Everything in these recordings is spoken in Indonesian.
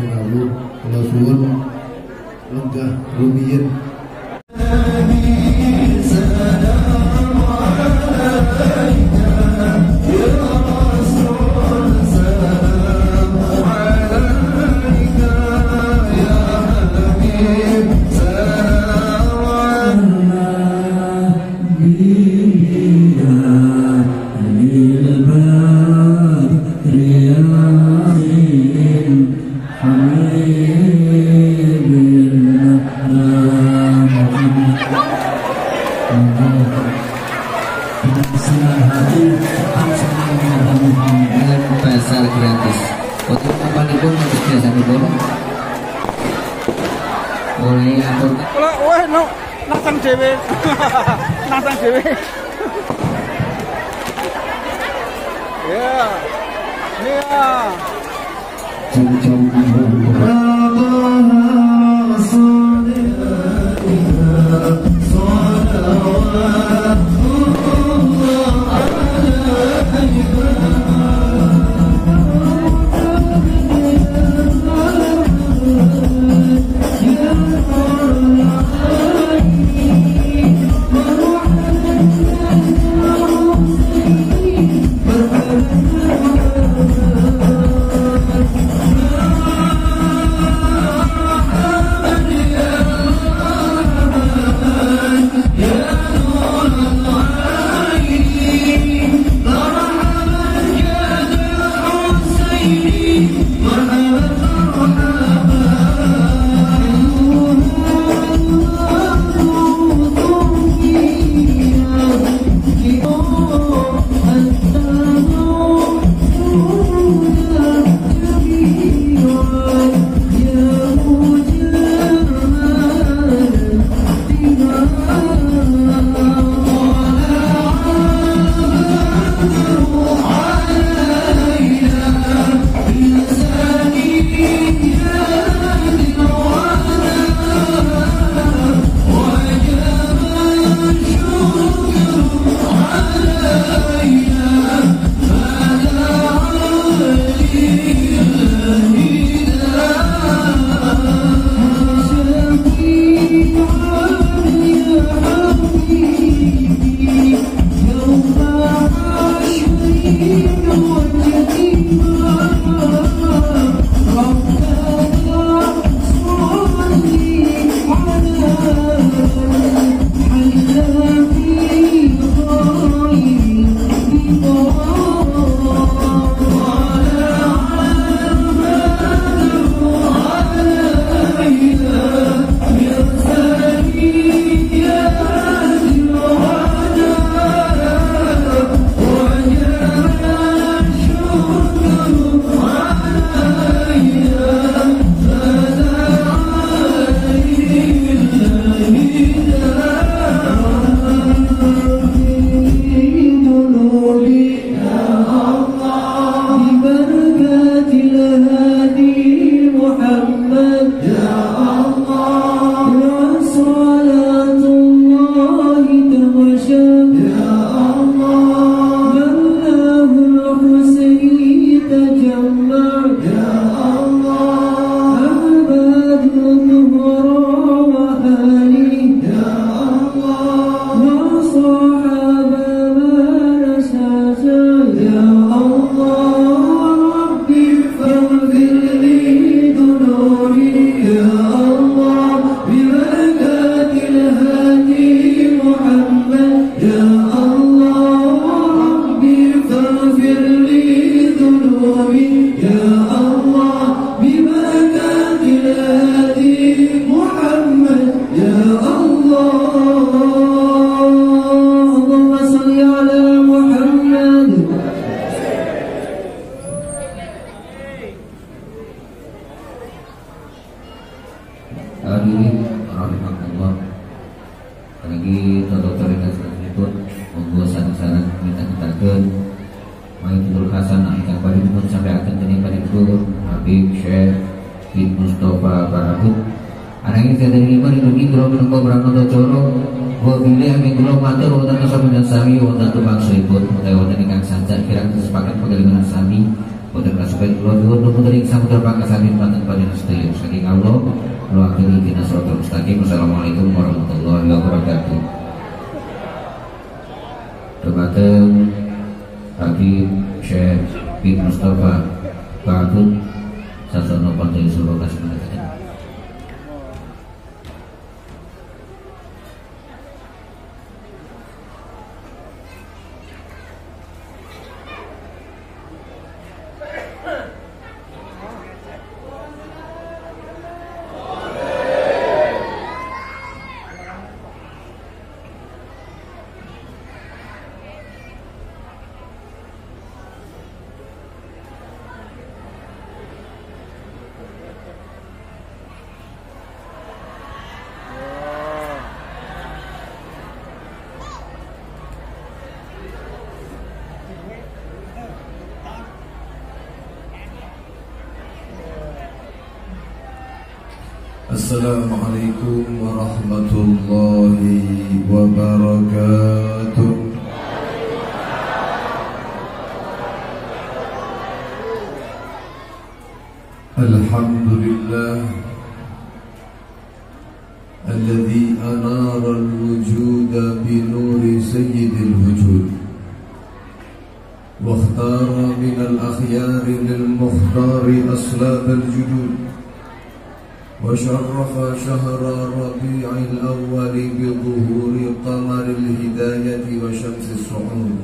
lalu kalau suwun lenggah rumiyin. Pasar gratis. Untuk apa nih pun untuk biasa nih pun. Boleh atur. Wah, no, nasang dewe, nasang dewe. Ya, ya. Hadirin rahimakumullah. Lagi dokter yang selanjutnya monggo saran-saran kita katakan Maidul Hasan akan pada pun sampai akan tadi pada guru Habib Syekh bin Mustafa Barahut. Anak ini saya dari lima di kalau menunggu berangkat coro gua pilih yang belum matur wonten kesabaran sami wonten tumbang seripun utawi wonten ingkang sanjak kirang sepakat pagalingan sami boten kasupen kula nyuwun nuntun samudra pangkasaning manten panjenengan sedaya saking Allah kula akhiri dina siratal mustaqim. Assalamualaikum warahmatullahi wabarakatuh. Dumateng Habib Syekh bin Mustafa Ba'dun Sasono Pantai Solo Kasih Menegakkan. Assalamualaikum warahmatullahi wabarakatuh. Alhamdulillah alladzi anara al-wujuda bi nuri sayyidil wujud wa ikhtara min al-akhyari lil mukhtari aslab al-judud وشرف شهر ربيع الأول بظهور قمر الهداية وشمس الصعود.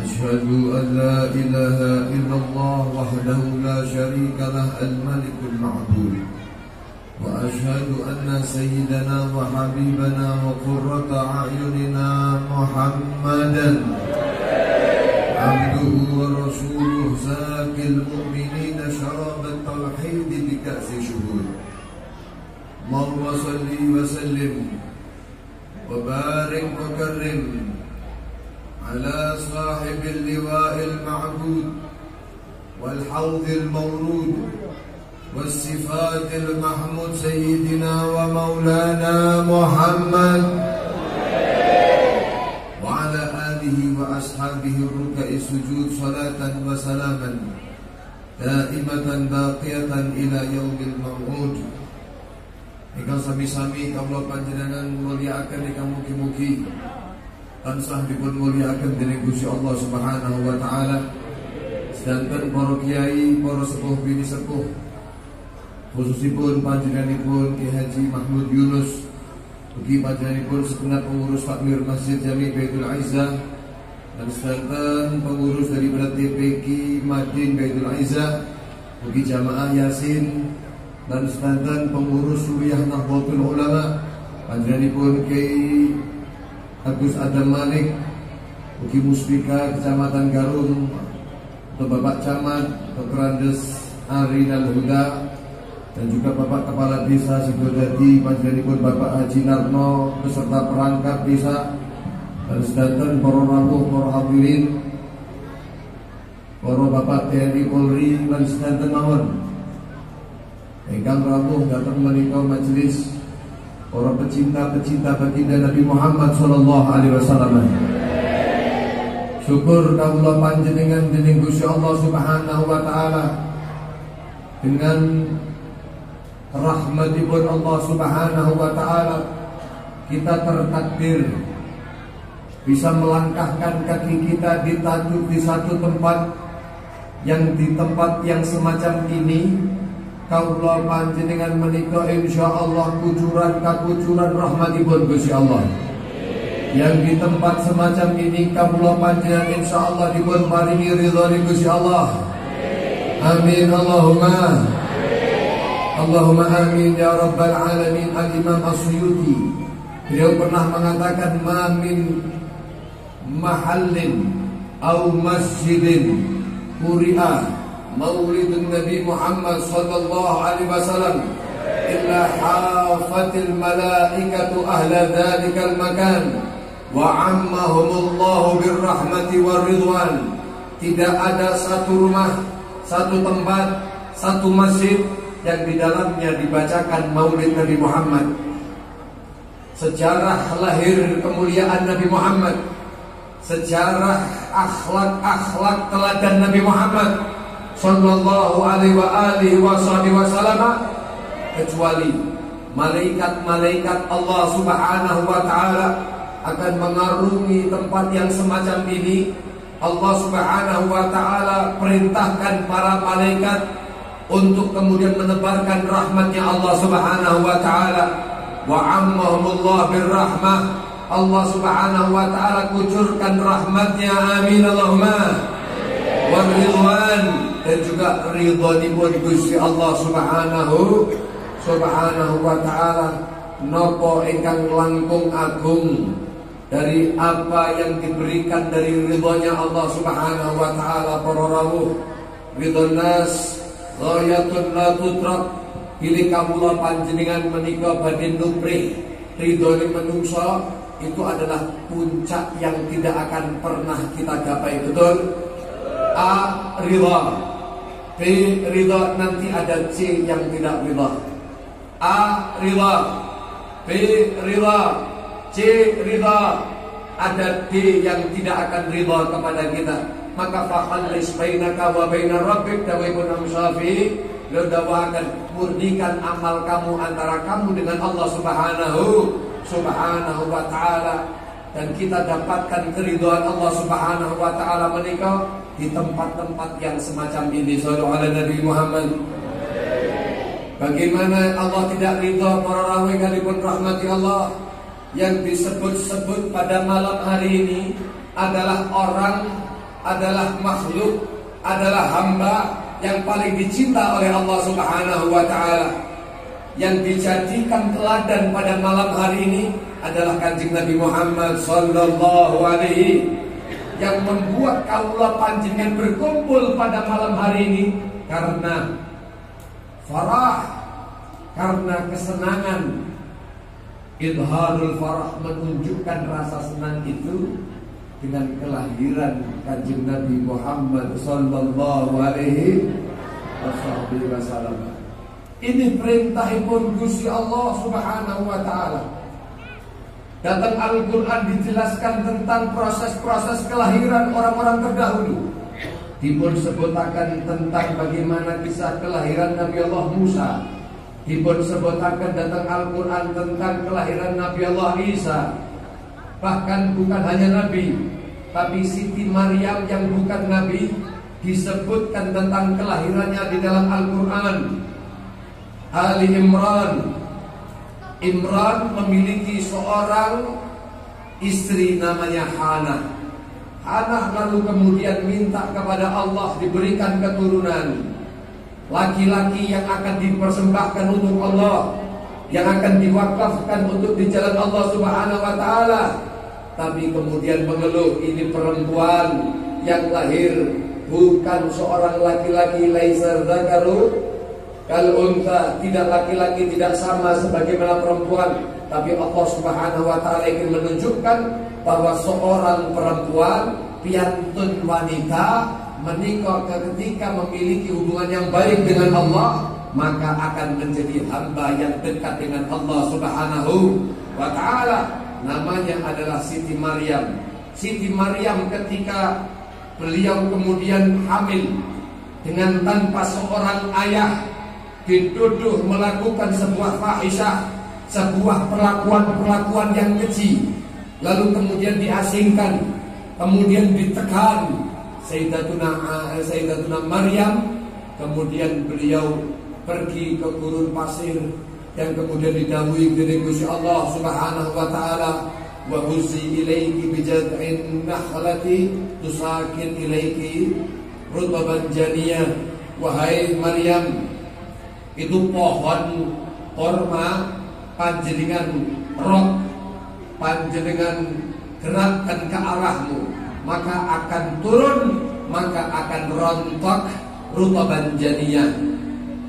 أشهد أن لا إله إلا الله وحده لا شريك له الملك المعبود، وأشهد أن سيدنا وحبيبنا وقرة أعيننا محمدا عبده ورسوله زاكي المؤمنين شراب التوحيد بكأس شهود. اللهم صل وسلم وبارك وكرم على صاحب اللواء المعبود والحوض المورود والصفات المحمود سيدنا ومولانا محمد وعلى آله وأصحابه الركع السجود صلاة وسلاما دائمة باقية إلى يوم الموعود. Ingkang sami-sami kawula panjenengan mulyakaken ingkang mugi-mugi tansah dipun mulyakaken dening Gusti Allah Subhanahu wa taala. Sedangkan para kiai, para sepuh bini sepuh, khususipun panjenenganipun Ki Haji Mahmud Yunus, ugi panjenenganipun segenap pengurus takmir Masjid Jami Baitul Aizah, dan sedangkan pengurus daripada TPQ Madin Baitul Aizah, ugi jamaah Yasin, dan sedangkan pengurus Suriah Nahdlatul Ulama panjenenganipun Kiai Agus Adam Malik, ugi Muspika Kecamatan Garung, atau Bapak Camat Dr. Andes Ari dan Huda, dan juga Bapak Kepala Desa Sidodadi panjenenganipun Bapak Haji Narno beserta perangkat desa, dan sedangkan para rawuh, para hadirin, para Bapak TNI Polri, dan sedangkan mawon ingkang rawuh datang menika majelis para pecinta-pecinta baginda Nabi Muhammad sallallahu alaihi wasallam. Syukur kawula panjenengan dening Gusti Allah Subhanahu wa taala dengan rahmatipun Allah Subhanahu wa taala kita tertakdir bisa melangkahkan kaki kita ditajuk di satu tempat yang di tempat yang semacam ini. Kawula panjenengan menika insyaallah kucuran rahmatipun Gusti Allah. Yang di tempat semacam ini kawula panjenengan insyaallah dipun paringi ridha Gusti Allah. Amin Allahumma. Allahumma amin ya rabbal alamin. Al-Imam As-Suyuti beliau pernah mengatakan ma min mahallin au masjidin quri'a maulidun Nabi Muhammad sallallahu alaihi wasallam illa hafatil malaikatu ahla dhalikal makan wa ammahumullahu birrahmati warridwan. Tidak ada satu rumah, satu tempat, satu masjid yang di dalamnya dibacakan maulid Nabi Muhammad. Sejarah lahir kemuliaan Nabi Muhammad, sejarah akhlak teladan Nabi Muhammad sallallahu alaihi wasallam, kecuali malaikat-malaikat Allah Subhanahu wa taala akan mengarungi tempat yang semacam ini. Allah Subhanahu wa taala perintahkan para malaikat untuk kemudian menebarkan rahmatnya Allah Subhanahu wa taala. Wa ammahumullah birrahmah. Allah Subhanahu wa taala kucurkan rahmatnya, amin Allahumma. Wa ridwan, dan juga ridwanipun Gusti Allah Subhanahu wa taala napa ingkang langkung agung dari apa yang diberikan dari ridhonya Allah Subhanahu wa taala. Para rawuh, ridhon nas ghayatun la tudrak. Pilih kawula panjenengan menika badhe nuprih ridhone manungsa, itu adalah puncak yang tidak akan pernah kita gapai. Betul? A ridha, B ridha, nanti ada C yang tidak ridha. A ridha, B ridha, C ridha, ada D yang tidak akan ridha kepada kita. Maka fakhallis bainaka wa bainar rabbik, dawuhipun Imam Syafi'i, beliau dakwakan, murnikan amal kamu antara kamu dengan Allah Subhanahu wa taala, dan kita dapatkan keridhaan Allah Subhanahu wa taala menika di tempat-tempat yang semacam ini. Shallallahu ala Nabi Muhammad. Bagaimana Allah tidak ridha para rawuh kalipun rahmati Allah? Yang disebut-sebut pada malam hari ini adalah orang, adalah makhluk, adalah hamba yang paling dicinta oleh Allah Subhanahu wa taala. Yang dijadikan teladan pada malam hari ini adalah Kanjeng Nabi Muhammad sallallahu alaihi, yang membuat kaula panjenengan berkumpul pada malam hari ini karena farah, karena kesenangan. Idharul farah, menunjukkan rasa senang itu dengan kelahiran Kanjeng Nabi Muhammad sallallahu alaihi wasallam. Ini perintahipun Gusti Allah Subhanahu wa taala. Dalam Al-Qur'an dijelaskan tentang proses-proses kelahiran orang-orang terdahulu. Dipun sebutaken tentang bagaimana kisah kelahiran Nabi Allah Musa. Dipun sebutaken datang Al-Qur'an tentang kelahiran Nabi Allah Isa. Bahkan bukan hanya Nabi, tapi Siti Maryam yang bukan Nabi disebutkan tentang kelahirannya di dalam Al-Qur'an. Ali Imran memiliki seorang istri namanya Hana. Hana lalu kemudian minta kepada Allah diberikan keturunan laki-laki yang akan dipersembahkan untuk Allah, yang akan diwakafkan untuk di jalan Allah Subhanahu wa taala. Tapi kemudian mengeluh, ini perempuan yang lahir bukan seorang laki-laki, laisa dzakaru kal unta, tidak laki-laki, tidak sama sebagaimana perempuan. Tapi Allah Subhanahu wa taala ingin menunjukkan bahwa seorang perempuan piantun wanita menikah ketika memiliki hubungan yang baik dengan Allah, maka akan menjadi hamba yang dekat dengan Allah Subhanahu wa taala. Namanya adalah Siti Maryam. Siti Maryam ketika beliau kemudian hamil dengan tanpa seorang ayah, dituduh melakukan sebuah fahisyah, sebuah perlakuan yang keji, lalu kemudian diasingkan, kemudian ditekan Sayyidatuna Maryam. Kemudian beliau pergi ke gurun pasir yang kemudian didhawuhi dening Gusti Allah Subhanahu wa taala, wa huzzi ilaiki bijad'in nakhlati tusakin ilaiki rutaban janiyah. Wahai Maryam, itu pohon korma panjenengan rok, panjenengan gerakkan ke arahmu, maka akan turun, maka akan rontok rutaban janiyah,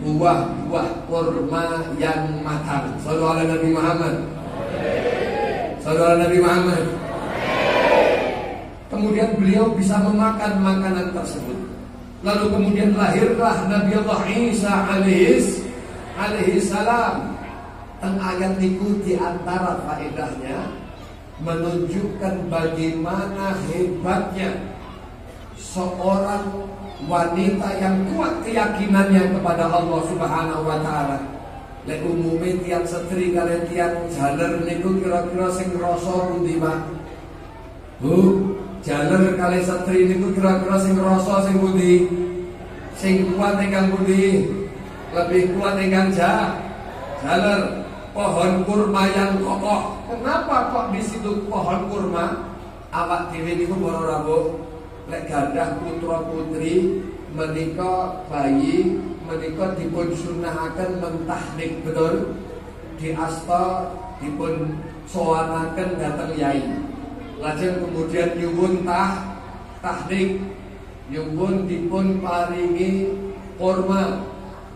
buah-buah kurma yang matang. Sallallahu alaihi Nabi Muhammad. Sallallahu alaihi Nabi Muhammad. Kemudian beliau bisa memakan makanan tersebut. Lalu kemudian lahirlah Nabi Allah Isa alaihi salam. Teng ayat niku di antara faedahnya menunjukkan bagaimana hebatnya seorang wanita yang kuat keyakinannya kepada Allah Subhanahu wa taala. Lek umume tiang setri kalian tiang jaler niku kira-kira sing ngrasa pundi, Pak? Bu, jaler kali setri niku kira-kira sing ngrasa sing pundi? Sing kuat ingkang pundi? Lebih kuat ingkang jaler. Pohon kurma yang kokoh. Kenapa kok di situ pohon kurma? Awak dhewe niku para rawuh, lek gadah putra putri menika bayi menika dipun sunahaken mentahnik, betul? Di asta dipun sowanaken dhateng yai. Lajeng kemudian nyuwun tahnik, nyuwun dipun paringi kurma.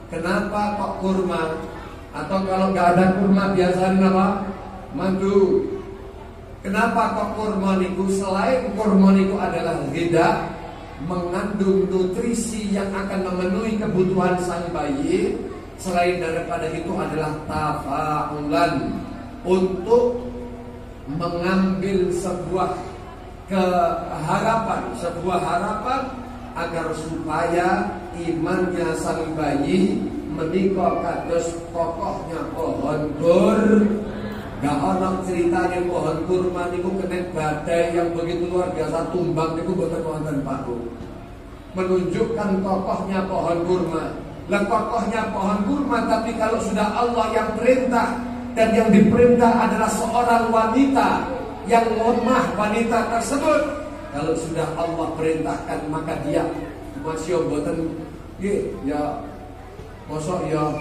Kenapa kok kurma? Atau kalau nggak ada kurma biasanya apa? Madu. Kenapa kok kurma niku? Selain kurma niku adalah ghidha, mengandung nutrisi yang akan memenuhi kebutuhan sang bayi. Selain daripada itu adalah tafa'ulan, untuk mengambil sebuah harapan agar supaya imannya sang bayi menika kados kokohnya pohon kurma. Gak ono ceritanya pohon kurma niku kena badai yang begitu luar biasa tumbang niku boten wonten Pak Bu. Menunjukkan kokohnya pohon kurma. Lah kokohnya pohon kurma, tapi kalau sudah Allah yang perintah dan yang diperintah adalah seorang wanita yang lemah, wanita tersebut kalau sudah Allah perintahkan maka dia masih boten ya mosok ya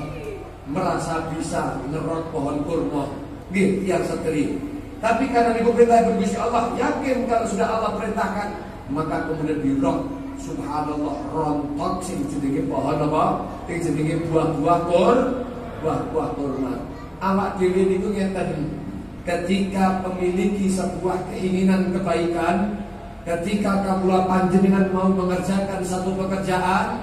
merasa bisa ngerot pohon kurma yang seteri. Tapi karena diperintah bergusti Allah, yakin kalau sudah Allah perintahkan maka kemudian dirok. Subhanallah, rontok sing jenenge pohon apa? Sing jenenge buah-buah kurma. Awak dhewe niku ngeten, ketika memiliki sebuah keinginan kebaikan, ketika kawula panjenengan mau mengerjakan satu pekerjaan,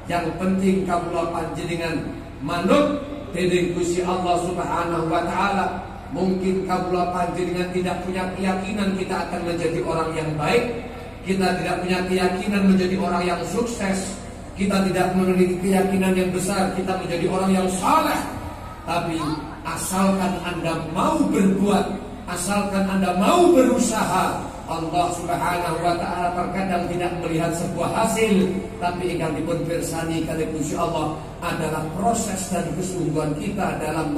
yang penting kawula panjenengan manut dening Gusti Allah Subhanahu wa taala. Mungkin kawula panjenengan tidak punya keyakinan kita akan menjadi orang yang baik, kita tidak punya keyakinan menjadi orang yang sukses, kita tidak memiliki keyakinan yang besar kita menjadi orang yang saleh. Tapi asalkan Anda mau berbuat, asalkan Anda mau berusaha, Allah Subhanahu wa taala terkadang tidak melihat sebuah hasil, tapi ingkang dipun pirsani kalih Gusti Allah adalah proses dan kesungguhan kita dalam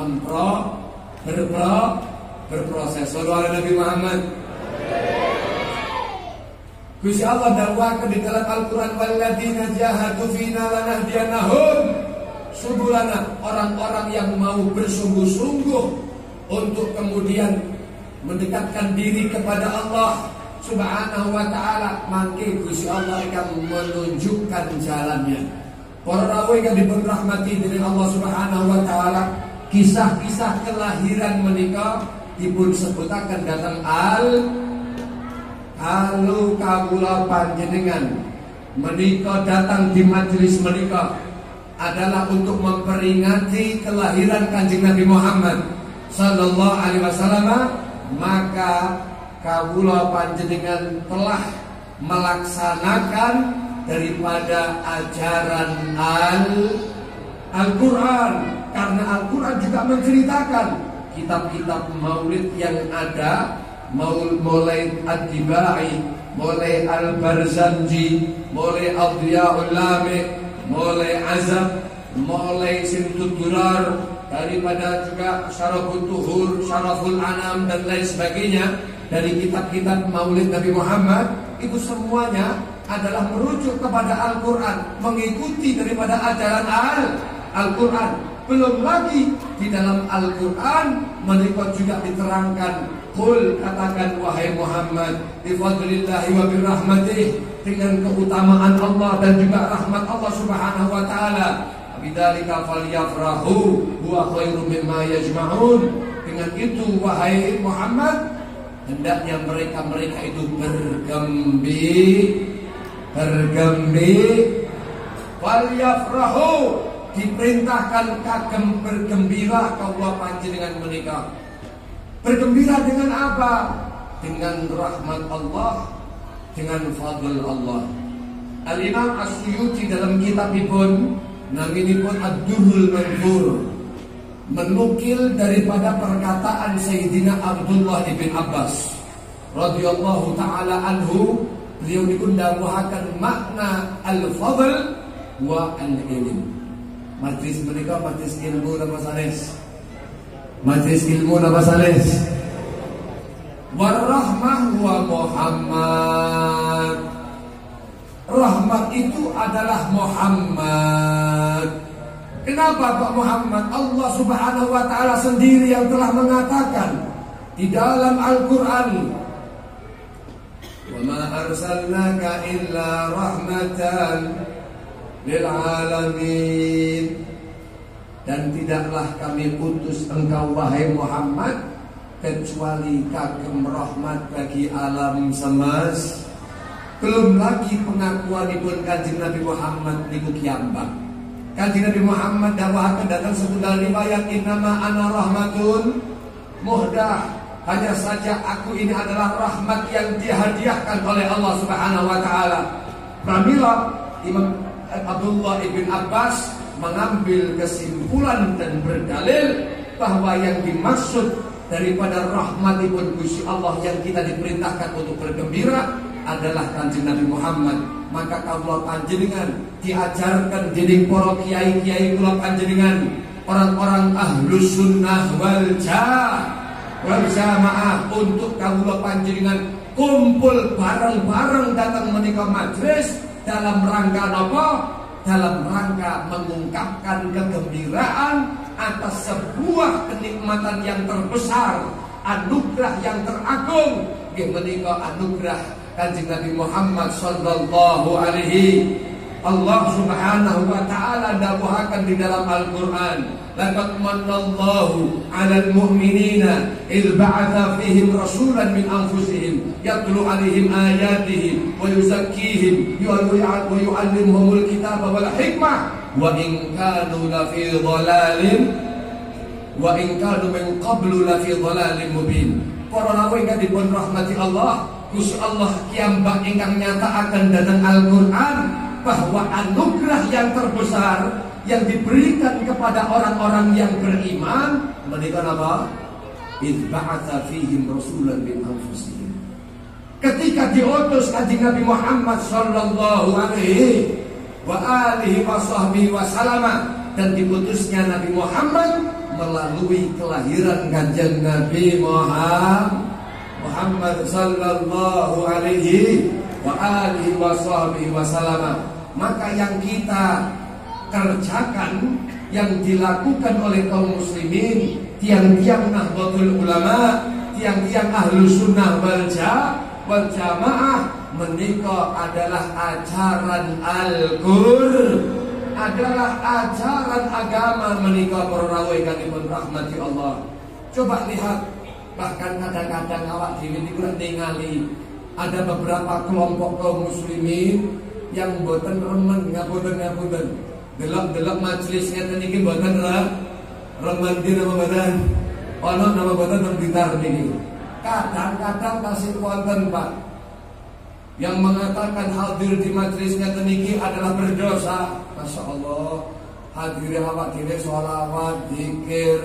berproses. Sallallahu alaihi Nabi Muhammad. Gusti Allah dakwakan di dalam Al-Qur'an, walladzina jahadu fina lanahdiyannahum subulana. Orang-orang yang mau bersungguh-sungguh untuk kemudian mendekatkan diri kepada Allah Subhanahu wa taala, mangke Gusti Allah akan menunjukkan jalannya. Para rawuh yang dipun rahmati dening Allah Subhanahu wa taala, kisah-kisah kelahiran menika dipun sebutaken datang kalau kawula panjenengan menika datang di majelis menika adalah untuk memperingati kelahiran Kanjeng Nabi Muhammad sallallahu alaihi wasallam, maka kawula panjenengan telah melaksanakan daripada ajaran Al-Qur'an, karena Al-Qur'an juga menceritakan kitab-kitab maulid yang ada, mulai Ad-Dibai, mulai Al-Barzanji, mulai Adhiyaul Lami, mulai Azab, mulai Simtud Durar, daripada juga Syaraful Tuhur, Syaraful Anam dan lain sebagainya. Dari kitab-kitab maulid Nabi Muhammad itu semuanya adalah merujuk kepada Al-Quran, mengikuti daripada ajaran Al-Quran. Belum lagi di dalam Al-Quran mereka juga diterangkan, qul, katakan wahai Muhammad, bifadlillahi wa birahmatih, dengan keutamaan Allah dan juga rahmat Allah Subhanahu wa taala, bidzalika falyafrahu huwa khairum mimma yajma'un. Dengan itu wahai Muhammad, hendaknya mereka itu bergembira, falyafrahu, diperintahkan kagem bergembira kawula panjenengan menika. Bergembira dengan apa? Dengan rahmat Allah, dengan fadl Allah. Al-Imam As-Suyuti dalam kitabipun naminipun Ad-Durrul Manthur menukil daripada perkataan Sayyidina Abdullah ibn Abbas radhiyallahu taala anhu, beliau dikundawuhaken makna al-fadl wa al-ilm. Majlis menika majlis ilmu napa sanes? Majlis ilmu napa sanes? Warahmah wa Muhammad. Rahmat itu adalah Muhammad. Kenapa Pak Muhammad? Allah Subhanahu wa taala sendiri yang telah mengatakan di dalam Al-Qur'an, "Wa ma arsalnaka illa rahmatan lil alamin." Dan tidaklah kami utus engkau wahai Muhammad kecuali kagem rahmat bagi alam semesta. Belum lagi pengakuanipun Kanjeng Nabi Muhammad niku kiambak. Kanjeng Nabi Muhammad dawuhaken datang setunggal riwayat, "Innama ana rahmatun muhdah." Hanya saja aku ini adalah rahmat yang dihadiahkan oleh Allah Subhanahu wa taala. Pramila Imam Abdullah ibn Abbas mengambil kesimpulan dan berdalil bahwa yang dimaksud daripada rahmatipun Gusti Allah yang kita diperintahkan untuk bergembira adalah Kanjeng Nabi Muhammad. Maka kawula panjenengan diajarkan dening para kiai-kiai kula panjenengan, orang-orang ahlus sunnah wal jamaah, untuk kawula panjenengan kumpul bareng-bareng datang menika majelis dalam rangka napa? Dalam rangka mengungkapkan kegembiraan atas sebuah kenikmatan yang terbesar, anugerah yang teragung, nggih menika anugerah Kanjeng Nabi Muhammad sallallahu alaihi. Allah Subhanahu wa taala dawuhaken di dalam Al-Qur'an, "Laqad manallahu 'alal mu'minina idh ba'atha fihim rasulan min anfusihim yatlu 'alaihim ayatihi wa yuzakkihim wa yu'allimuhumul kitaba wal hikmah wa in kanu lafi dhalalin wa in kanu min qablu lafi dhalalin mubin." Para rawuh ingkang dipun rahmati Allah, Gusti Allah kiambak ingkang nyatakaken dhateng Al-Qur'an bahwa anugerah yang terbesar yang diberikan kepada orang-orang yang beriman menika napa? Idz ba'atsa fihim rasulan min anfusihim. Ketika diutus Kanjeng Nabi Muhammad sallallahu alaihi wa alihi wasallam, dan diutusnya Nabi Muhammad melalui kelahiran Kanjeng Nabi Muhammad sallallahu alaihi wa alihi wasallam. Maka yang kita kerjakan, yang dilakukan oleh kaum muslimin, tiang-tiang Nahdlatul Ulama, tiang-tiang Ahlus Sunnah wal Jamaah menika adalah ajaran Al-Qur'an, adalah ajaran agama menika para rawuh ingkang dipun rahmati Allah. Coba lihat, bahkan kadang-kadang awak dhewe niku ningali ada beberapa kelompok kaum muslimin yang boten remen, ngapunten, delok majelis ngeten niki boten remen di nama badan, ana nama badan teng Blitar niki. Kadang-kadang kasih wonten Pak yang mengatakan hadir di majelis ngeten niki adalah berdosa. Masya Allah, hadir awak dhewe sholawat, zikir,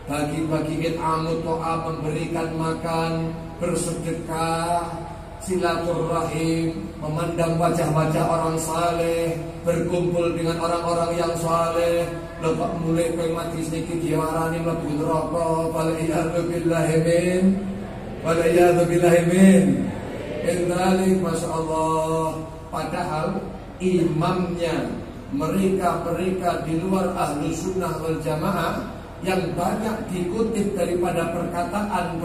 bagi-bagi it'amut to'a, memberikan makan, bersedekah, silaturahim, memandang wajah-wajah orang saleh, berkumpul dengan orang-orang yang saleh. Lepas mulai ke majlis niki diwarani mlebu neraka, waliyadu billahi min indalik. Masya Allah. Padahal imamnya mereka di luar ahlu sunnah wal jamaah yang banyak dikutip daripada perkataan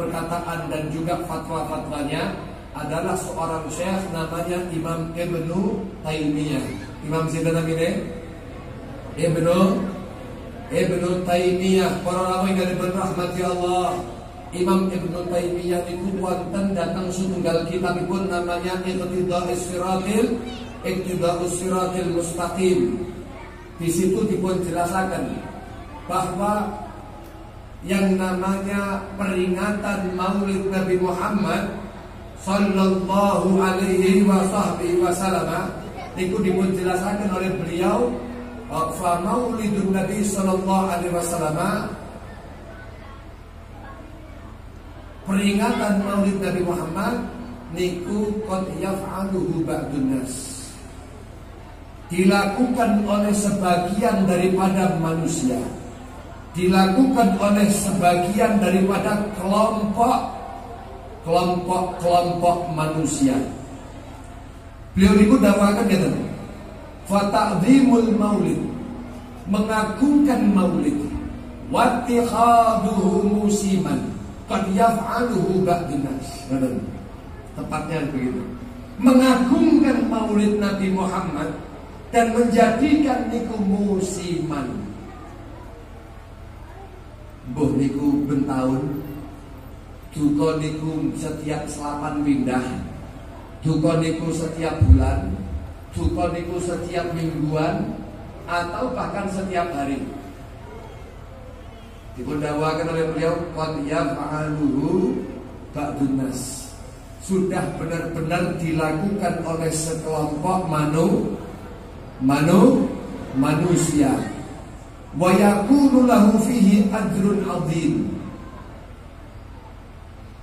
dan juga fatwa-fatwanya adalah seorang syekh namanya Imam Ibnu Taimiyah. Imam sinten namine? Ibnu Taimiyah. Para rawuh ingkang dirahmati Allah, Imam Ibnu Taimiyah niku wonten datang setunggal kitabipun namanya Iqtida'us Siratil Mustaqim. Di situ dipun jelasaken bahwa yang namanya peringatan Maulid Nabi Muhammad sallallahu alaihi wasallam niku dipun jelasaken oleh beliau, fa maulidun Nabi sallallahu alaihi wasallam, peringatan Maulid Nabi Muhammad niku qad yaf'aluhu ba'dun nas, dilakukan oleh sebagian daripada manusia, dilakukan oleh sebagian daripada kelompok manusia. Beliau niku dawakan ngeten, fa ta'dhimul maulid, mengagungkan maulid, wa ittikhaduhu musiman qad yaf'aluhu ba'dun nas. Tepatnya begitu. Mengagungkan maulid Nabi Muhammad dan menjadikan niku musiman. Mbuh niku bentahun, duka niku setiap 8 pindah, duka niku setiap bulan, duka niku setiap mingguan, atau bahkan setiap hari. Dipundawakan oleh beliau, qad yaf'aluhu ba'dun nas, sudah benar-benar dilakukan oleh sekelompok manusia. Wa yakunu lahu fihi ajrun 'adzim.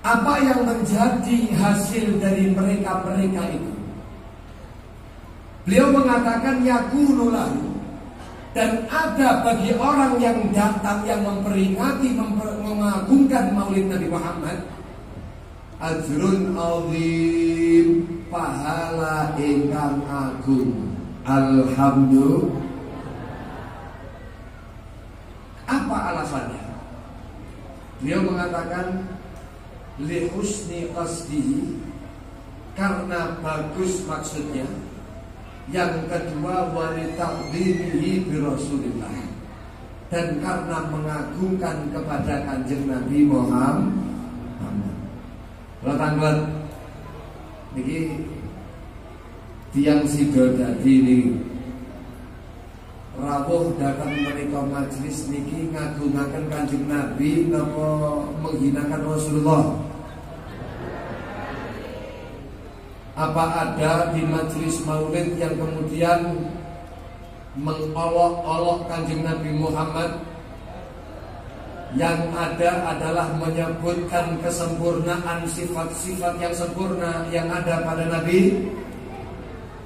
Apa yang menjadi hasil dari mereka itu? Beliau mengatakan yakunu lahu, dan ada bagi orang yang datang yang memperingati, mengagungkan Maulid Nabi Muhammad, ajrun 'adzim, pahala ingkang agung. Alhamdulillah. Apa alasannya? Beliau mengatakan li husni qasdihi, karena bagus maksudnya. Yang kedua, wa li ta'dhimihi bi Rasulillah, dan karena mengagungkan kepada Kanjeng Nabi Muhammad. Kalau tanggal niki tiang sido dadi niki rawuh datang menika majelis niki ngagungaken Kanjeng Nabi napa menghinakan Rasulullah? Apa ada di majelis maulid yang kemudian mengolok-olok Kanjeng Nabi Muhammad? Yang ada adalah menyebutkan kesempurnaan sifat-sifat yang sempurna yang ada pada Nabi.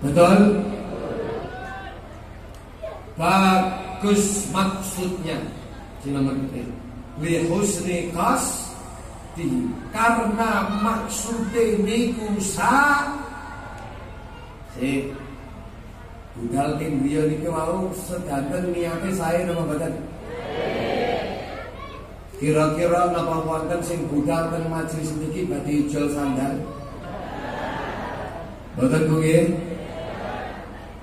Betul? Bagus maksudnya. Li husni qasdi, karena maksudnya niku budal ing beliau niki mau sedanten niate saya nama badan. Kira-kira napa wonten sing budal teng majelis niki badhe ijol sandal? Mboten nggih.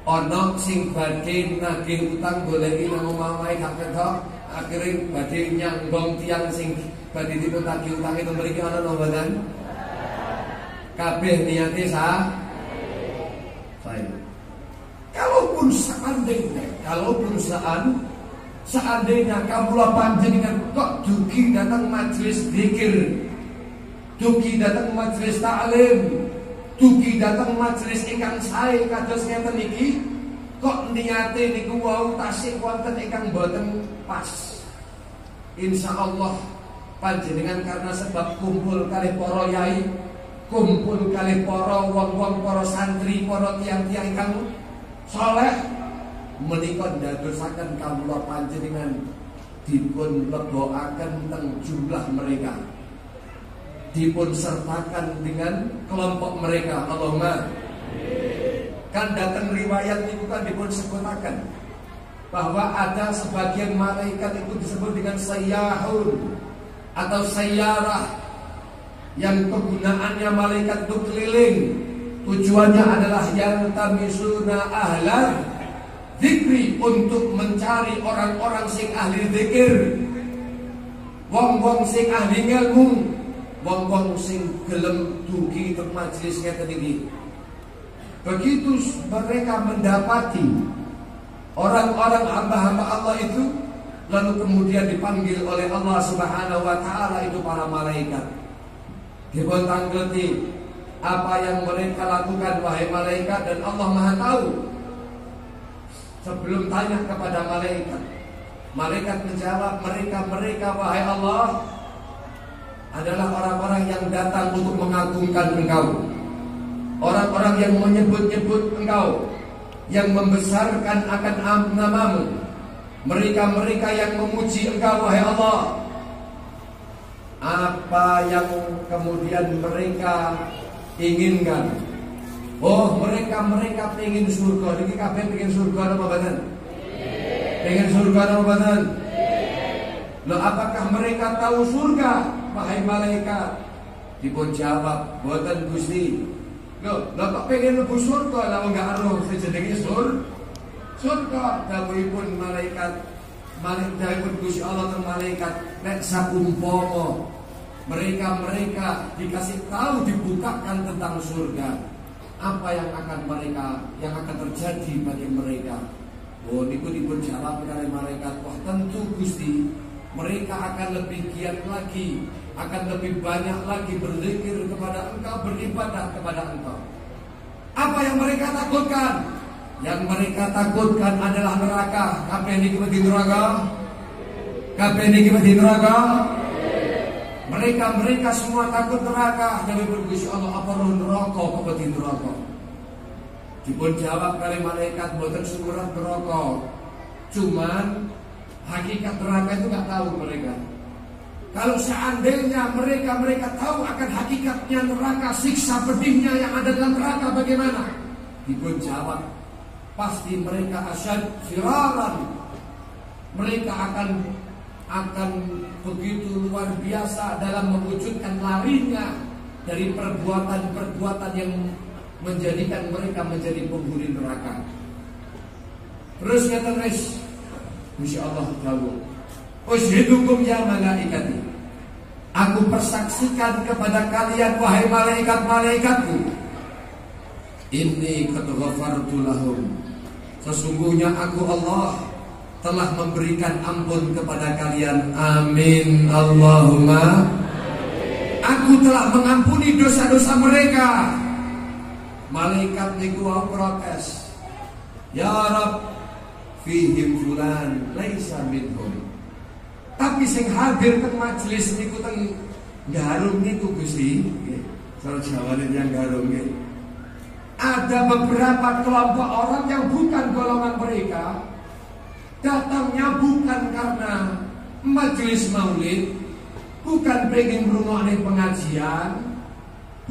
Ana sing badhe nagih utang goleki nang omahe gak ketok, akhire badhe nyanggong tiyang sing badhe dipun tagih utang itu mriki ana napa mboten? Kabeh niate saya. Kalaupun seandainya kamula panjenengan kok dugi datang majelis zikir, dugi datang majelis ta'lim, dugi datang majelis ingkang sae kados ngeten iki, kok niate niku wau tasih wonten ingkang boten pas, insyaallah panjenengan karena sebab kumpul kali para yai, kumpul kali para wong-wong, para santri, para tiyang-tiyang ingkang saleh, menika ndadosaken kawula panjenengan dipun lebokaken teng jumlah mereka, dipun sertakan dengan kelompok mereka. Allahumma. Kan datang riwayat itu kan dipun sebutaken bahwa ada sebagian malaikat itu disebut dengan sayyahun atau sayyarah, yang kegunaannya malaikat itu keliling, tujuannya adalah yang tamisuna ahlan zikri, untuk mencari orang-orang sing ahli zikir, wong-wong sing ahli ilmu, wong-wong sing gelem dugi teng majelis ngeten iki. Begitu mereka mendapati orang-orang hamba-hamba Allah itu, lalu kemudian dipanggil oleh Allah Subhanahu wa taala itu para malaikat. Dipun tangleti apa yang mereka lakukan wahai malaikat, dan Allah Maha tahu sebelum tanya kepada malaikat. Malaikat menjawab, mereka wahai Allah adalah orang-orang yang datang untuk mengagungkan Engkau, orang-orang yang menyebut-nyebut Engkau, yang membesarkan akan namamu, mereka yang memuji Engkau wahai Allah. Apa yang kemudian mereka inginkan? Oh, mereka pengen surga. Niki kabeh pengen surga apa mboten? Pengen surga apa mboten? Loh, apakah mereka tahu surga? Wahai malaikat. Dipun jawab, mboten Gusti. Loh kok pengen mlebu surga lah enggak aruh sejenenge surga. Dawuhipun malaikat dawuhipun Gusti Allah ke malaikat, nek sakumpama mereka dikasih tahu, dibukakan tentang surga, apa yang akan terjadi bagi mereka? Oh, niku dipun jawab oleh malaikat, wah tentu Gusti, mereka akan lebih giat lagi, akan lebih banyak lagi berzikir kepada Engkau, beribadah kepada Engkau. Apa yang mereka takutkan? Yang mereka takutkan adalah neraka. Kabeh niki wedi neraka? Kabeh niki wedi neraka? Mereka semua takut neraka. Nabi Gusti Allah, apa roh neraka kok wedi neraka? Dipun jawab kali malaikat, mboten sumurat neraka. Cuman hakikat neraka itu enggak tahu mereka. Kalau seandainya mereka tahu akan hakikatnya neraka, siksa pedihnya yang ada dalam neraka bagaimana? Dipun jawab, pasti mereka asyad firaran. Mereka akan begitu luar biasa dalam mewujudkan larinya dari perbuatan-perbuatan yang menjadikan mereka menjadi penghuni neraka. Terus kata Gusti Allah dawuh, "Ushidukum ya malaikati." Aku persaksikan kepada kalian wahai malaikat-malaikatku. Inni qad ghafartu lahum. Sesungguhnya aku Allah telah memberikan ampun kepada kalian. Amin Allahumma. Aku telah mengampuni dosa-dosa mereka. Malaikat niku protes. Ya Rabb, fihim fulan laisa minhum. Tapi sing hadir teng majelis niku teng Garung niku Gusti, nggih. Cara Jawane yang Garung nggih. Ada beberapa kelompok orang yang bukan golongan mereka, datangnya bukan karena majelis maulid, bukan pengen ngrungokne pengajian,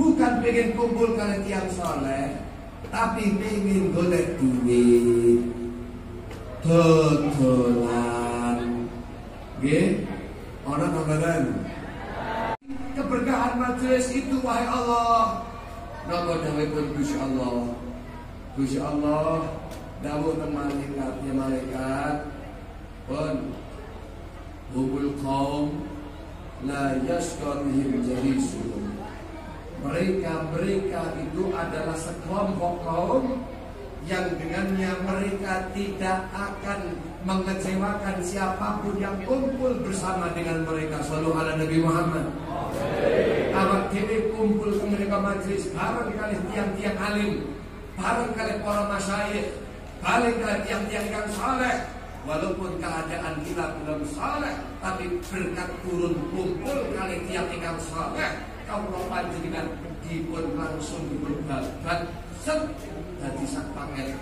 bukan pengen kumpul kali tiang soleh, tapi pengen golek duit, dodolan, nggih, ana tambahan. Keberkahan majelis itu wahai Allah. Napa dawuhipun Gusti Allah? Gusti Allah dawuh teng malaikat, ya malaikat, pun hubul qaum la yasqatihim jalisuhum. Mereka itu adalah sekelompok kaum yang dengannya mereka tidak akan mengecewakan siapapun yang kumpul bersama dengan mereka. Shallallahu ala Nabi Muhammad. Awak dhewe kumpul ke mereka majelis bareng kali tiang-tiang alim, bareng kali para masyayikh, bareng kali tiang-tiang yang saleh. Walaupun keadaan kita belum saleh, tapi berkat turun kumpul kali tiang-tiang saleh, kalau panjenengan dipun langsung diberbat set dadi sak paket.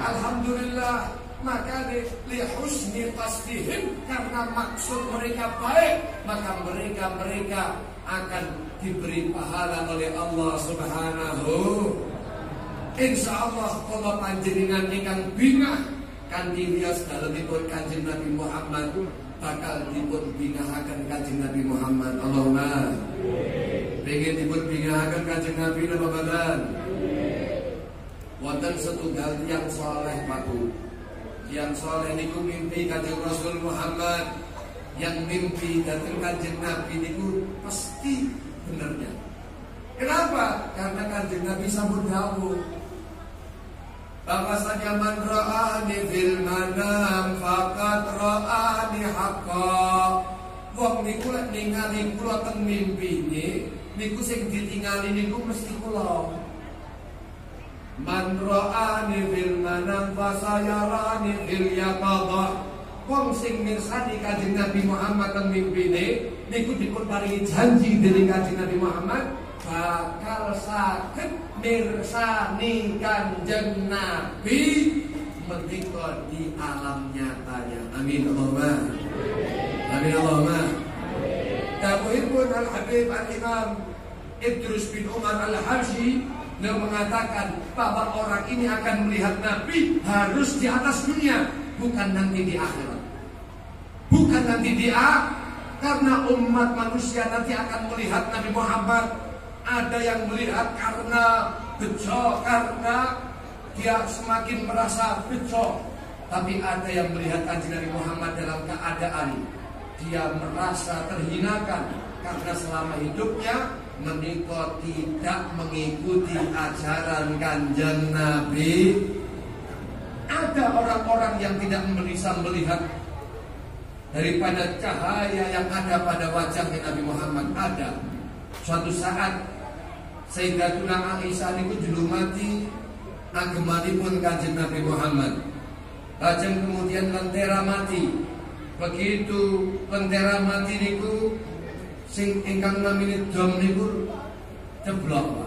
Alhamdulillah. Maka li husni qasdihim, karena maksud mereka baik, maka mereka akan diberi pahala oleh Allah Subhanahu. Insyaallah kula panjenengan ingkang bingah kanthi rios dalemipun Kanjeng Nabi Muhammad bakal dipun bingahaken Kanjeng Nabi Muhammad. Allahumma pengen dipun bingahaken Kanjeng Nabi napa badan. Wonten setunggal tiyang saleh Paku. Yang soleh niku mimpi Kanjeng Rasul Muhammad, yang mimpi datang Kanjeng Nabi niku pasti benernya. Kenapa? Karena Kanjeng Nabi sampun dawuh bahwasanya man ra'ani fil manam faqad ra'ani haqqa. Wong niku lek ningali kula teng mimpine niku sing ditingali niku mesti kula. Man ra'ani fil manam fasayarani fil yaqadha. Wong sing mirsani Kanjeng Nabi Muhammad teng mimpine niku dipun paringi janji dening Kanjeng Nabi Muhammad bakal saged mirsani Kanjeng Nabi menika di alam nyatanya. Amin Allahumma. Amin Allahumma. Dawuhipun Al-Habib Al-Imam Idrus bin Umar Al-Habsyi, beliau mengatakan bahwa orang ini akan melihat Nabi harus di atas dunia, bukan nanti di akhirat. Bukan nanti di akhirat, karena umat manusia nanti akan melihat Nabi Muhammad. Ada yang melihat karena bejo, karena dia semakin merasa bejo. Tapi ada yang melihat Kanjeng Nabi Muhammad dalam keadaan dia merasa terhinakan karena selama hidupnya menika tidak mengikuti ajaran Kanjeng Nabi. Ada orang-orang yang tidak bisa melihat daripada cahaya yang ada pada wajahnya Nabi Muhammad. Ada suatu saat Sayyidatuna Aisyah niku julumati agemanipun Kanjeng Nabi Muhammad. Lajeng kemudian lentera mati. Begitu lentera mati niku sing ingkang namine dom niku ceblok.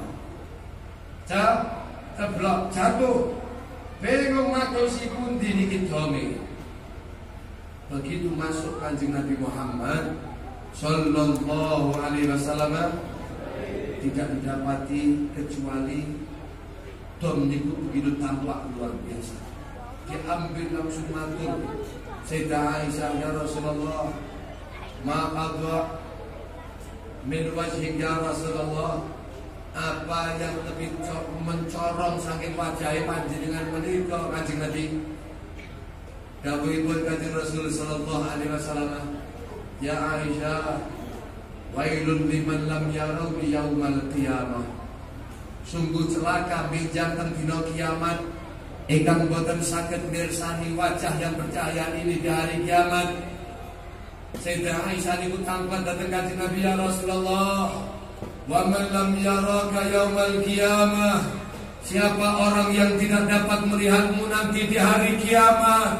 Ceblok jatuh. Bingung madosi pundi niki dome. Begitu masuk Kanjeng Nabi Muhammad sallallahu alaihi wasallam, tidak didapati kecuali dom niku begitu tampak luar biasa. Diambil langsung matur Sayyidah Aisyah, ya Rasulullah, ma'adha min wajhik ya Rasulullah, apa yang lebih mencorong saking wajah panjenengan menika Kanjeng Nabi. Dawuhipun Kanjeng Rasul sallallahu alaihi wasallam, ya Aisyah, wailun liman lam yarau yaumal qiyamah. Sungguh celaka minjang dina kiamat ingkang boten saged mirsani wajah yang bercahaya ini di hari kiamat. Sayyidah Aisyah niku tanglet dhateng Kanjeng Nabi, ya Rasulullah, wa man lam yaraka yaumal qiyamah. Siapa orang yang tidak dapat melihatmu nanti di hari kiamat?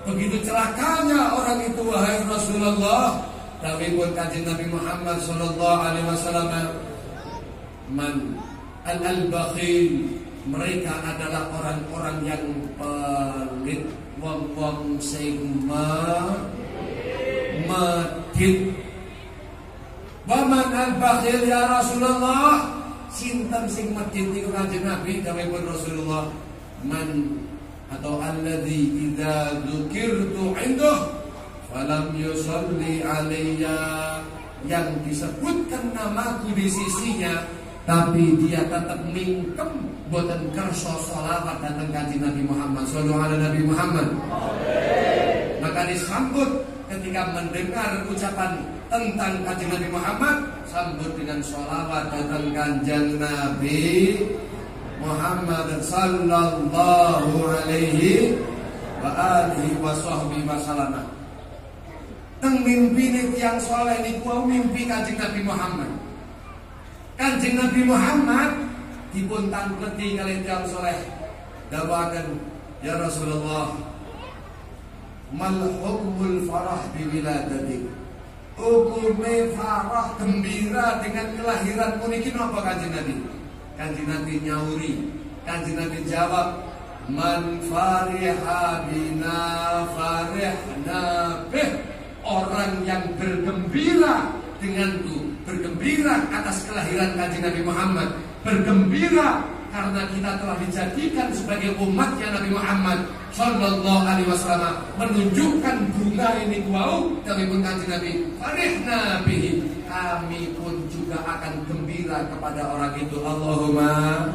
Begitu celakanya orang itu, wahai Rasulullah. Dawuhipun Kanjeng Nabi Muhammad sallallahu alaihi wasallam, man al-bakhil, mereka adalah orang-orang yang pelit, wong-wong sing medit. Waman al-bakhil ya Rasulullah, sinten sing medit niku Kanjeng Nabi. Dawuhipun Rasulullah, man atau alladzi idza dzukirtu indah falam yusalli alayya, yang disebutkan namaku di sisinya tapi dia tetap mingkem boten kersa sholawat datang Kanjeng Nabi Muhammad sallallahu alaihi Nabi Muhammad. Maka disambut ketika mendengar ucapan tentang Kanjeng Nabi Muhammad, sambut dengan sholawat datang Kanjeng Nabi Muhammad sallallahu alaihi wa alihi wa sahbihi wasallam. Teng mimpi yang soleh niku mimpi Kanjeng Nabi Muhammad. Kanjeng Nabi Muhammad dipun tangleti kalih tiyang soleh, dawaken, ya Rasulullah, mal hukmul farah bi wiladatik. Hukume farah gembira dengan kelahiranmu niki napa Kanjeng Nabi? Kanjeng Nabi nyauri, Kanjeng Nabi jawab, man fariha bina farihna bih. Orang yang bergembira denganku, bergembira atas kelahiran Kanjeng Nabi Muhammad, bergembira karena kita telah dijadikan sebagai umatnya Nabi Muhammad sallallahu alaihi wasallam, menunjukkan bunga ini wau dari pun Kanjeng Nabi, farihna bihi, kami pun juga akan gembira kepada orang itu. Allahumma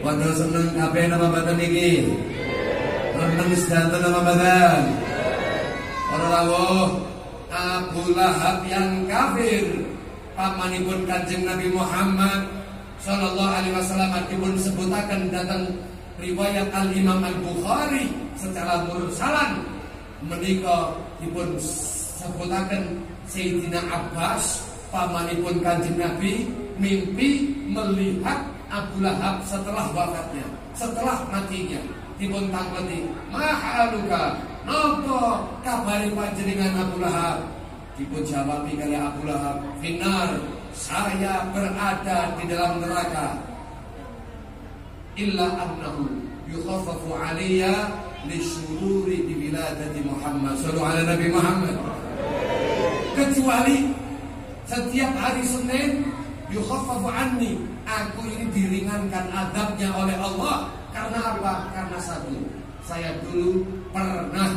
wadul seneng kabeh napa mboten niki? Reneng sedanten napa mboten? Para rawuh, Abu Lahab yang kafir, pamanipun Kanjeng Nabi Muhammad sallallahu alaihi wasallam dipun sebutaken datang riwayat Al-Imam Al-Bukhari secara mursalan menika dipun sebutaken Sayyidina Abbas, pamanipun Kanjeng Nabi, mimpi melihat Abu Lahab setelah wafatnya, setelah matinya, dipun tangkleti, mahaluka, nopo kabari panjenengan Abu Lahab? Dipun jawabi kali Abu Lahab, finar, saya berada di dalam neraka. Illa annahu yukhaffafu aliyya lisyururi bi wiladati Muhammad sallallahu alaihi Nabi Muhammad. Kecuali setiap hari Senin yukhaffafu anni, aku ini diringankan adabnya oleh Allah. Karena apa? Karena satu, saya dulu pernah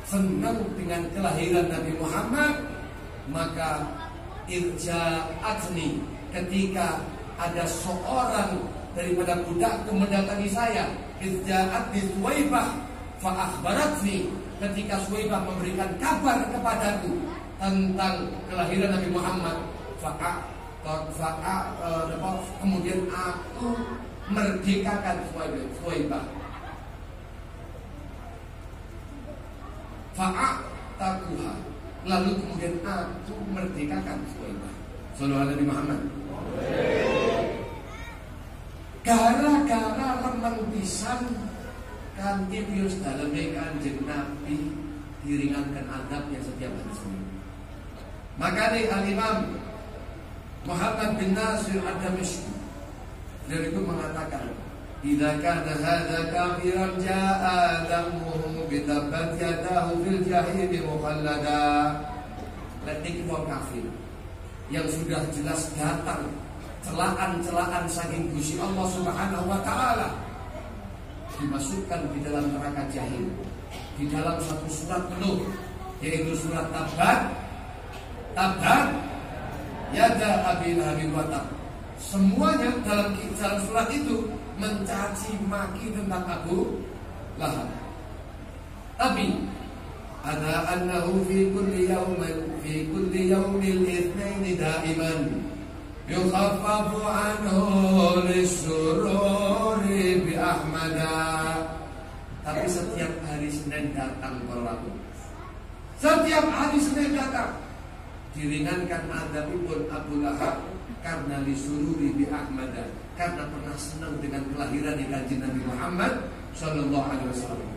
senang dengan kelahiran Nabi Muhammad, maka irja'atni, ketika ada seorang daripada budakku mendatangi saya, irja'atni Suwaibah fa akhbaratni, ketika Suwaibah memberikan kabar kepadaku tentang kelahiran Nabi Muhammad, kemudian aku merdekakan Suwaibah. Fa'atakuha, lalu kemudian aku merdekakan Suwaibah. Sallallahu alaihi Muhammad. Gara-gara remeng pisan kanthi pius daleme Kanjeng Nabi diringankan adabnya setiap hari Senin. Maka Al-Imam Muhammad bin Nasir Ad-Damashqi dari itu mengatakan, idza kana hadza kafiran jaa damuhu bi tabbat yadahu fil jahim mukhallada. Letih wong kafir yang sudah jelas datang celaan-celaan saking Gusti Allah Subhanahu wa taala, dimasukkan di dalam neraka jahim. Di dalam satu surat penuh, yaitu surat Tabbat yada abi lahabin wa tab. Semuanya dalam surat itu mencaci maki tentang Abu Lahab. Tapi ada annahu fi kulli yaumil itsnaini daiman yukhaffafu anhu lisururi bi ahmada. Tapi setiap hari Senin datang berlaku. Setiap hari Senin datang diringankan adabipun Abu Lahab karena lisururi bi ahmada, karena pernah senang dengan kelahiran Kanjeng Nabi Muhammad sallallahu alaihi wasallam.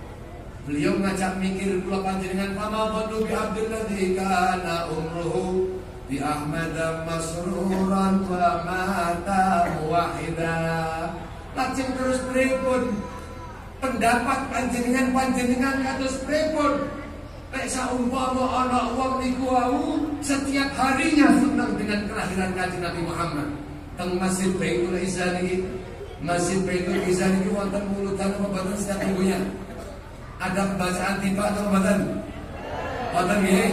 Beliau ngajak mikir kula panjenengan, fama dhannu bi abdilladzi kana umruhu bi ahmada masruran wa mata muwahhida. Lajeng terus pripun pendapat panjenengan kados pripun? Nek saumpama ana wong niku wau setiap harinya senang dengan kelahiran Kanjeng Nabi Muhammad. Teng Masjid Baitul Izan iki, Masjid Baitul Izan iki wonten mulutan apa boten setiap minggunya? Ada bacaan tiba atau boten? Boten nggih.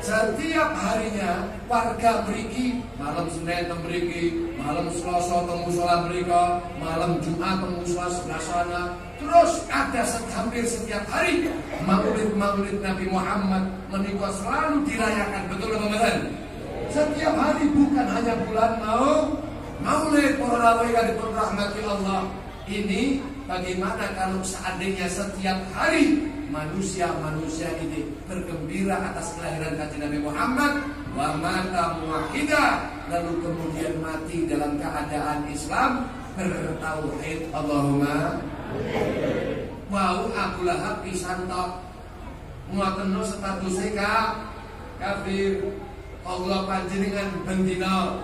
Setiap harinya warga mriki, malam Senin teng mriki, malam Selasa teng musala mrika, malam Jumat teng musala sebelah sana. Terus ada hampir setiap hari maulid Nabi Muhammad menika selalu dirayakan, betul apa betul? Setiap hari, bukan hanya bulan maulid para rawuh yang dirahmati Allah. Ini bagaimana kalau seandainya setiap hari manusia ini bergembira atas kelahiran Kanjeng Nabi Muhammad wa mata muwahhida, lalu kemudian mati dalam keadaan Islam bertauhid. Allahumma wau Abu Lahab pisan tok ngoten status kafir. Allah panjenengan bendina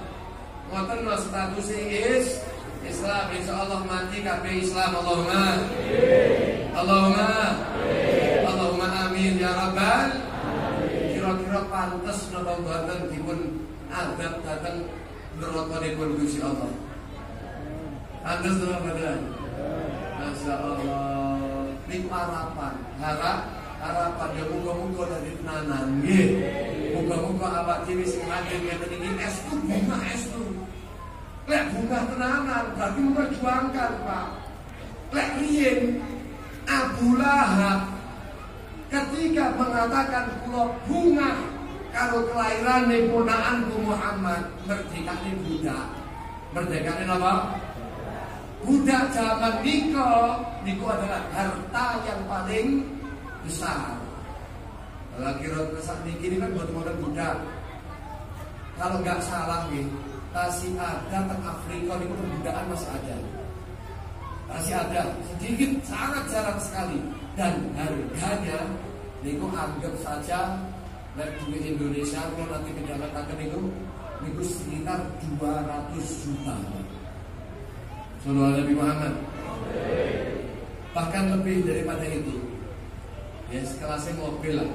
ngoten status Islam, insyaallah mati kabeh Islam. Allahumma amin ya rabbal. Kira-kira pantes napa mboten dipun adab dateng nerakane Gusti Allah? Pantes napa mboten? Masya Allah. Niku harapan ya muga-muga dadi tenanan nggih. Muga-muga awak dhewe sing manjing ngeten iki estu bunga estu. Lek bunga tenanan berarti memperjuangkan, Pak. Lek riyen Abu Lahab ketika mengatakan kula bunga karo kelahirane ponakanku Muhammad, merdekane budak. Merdekane apa? Budak zaman niku adalah harta yang paling besar. Kalau kira saat ini kan buat budak. Kalau nggak salah nih, masih ada teng Afrika niku perbudakan masih ada sedikit, sangat jarang sekali, dan harganya niku anggap saja duit Indonesia kalau nanti pendapatan niku sekitar 200 juta. Sallallahu Nabi Muhammad. Bahkan lebih daripada itu. Ya sekelasnya mobil lah.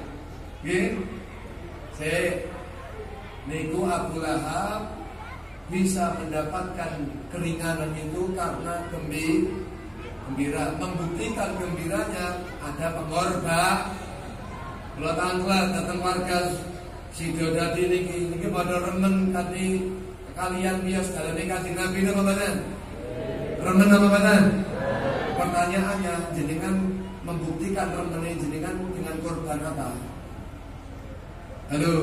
Nggih. Saya niku Abu Lahab bisa mendapatkan keringanan itu karena gembira. Membuktikan gembiranya ada pengorban. Kalau tanggal datang warga Sidodadi niki pada remen kali kalian bias dalane Kanjeng Nabi napa mboten? Remen apa mboten? Pertanyaannya, jenengan membuktikan remene jenengan dengan korban apa? Halo.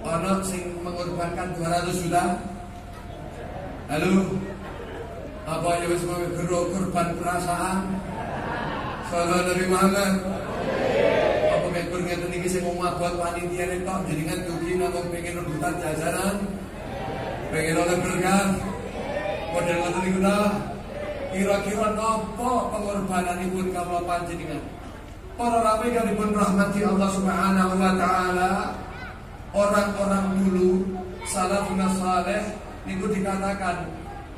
Ono sing mengorbankan 200 juta? Halo. Apa ya wis korban perasaan? Sallallahu Nabi Muhammad. Apa mekur ngeten iki sing ngomong panitia tok jenengan dugi namung pengen rebutan jajanan. Pengen oleh berkah. Model ngoten niku ta. Kira-kira napa pengorbananipun kawula panjenengan? Para rawi kalipun rahmati Allah Subhanahu wa taala. Orang-orang dulu salafun saleh niku dikatakan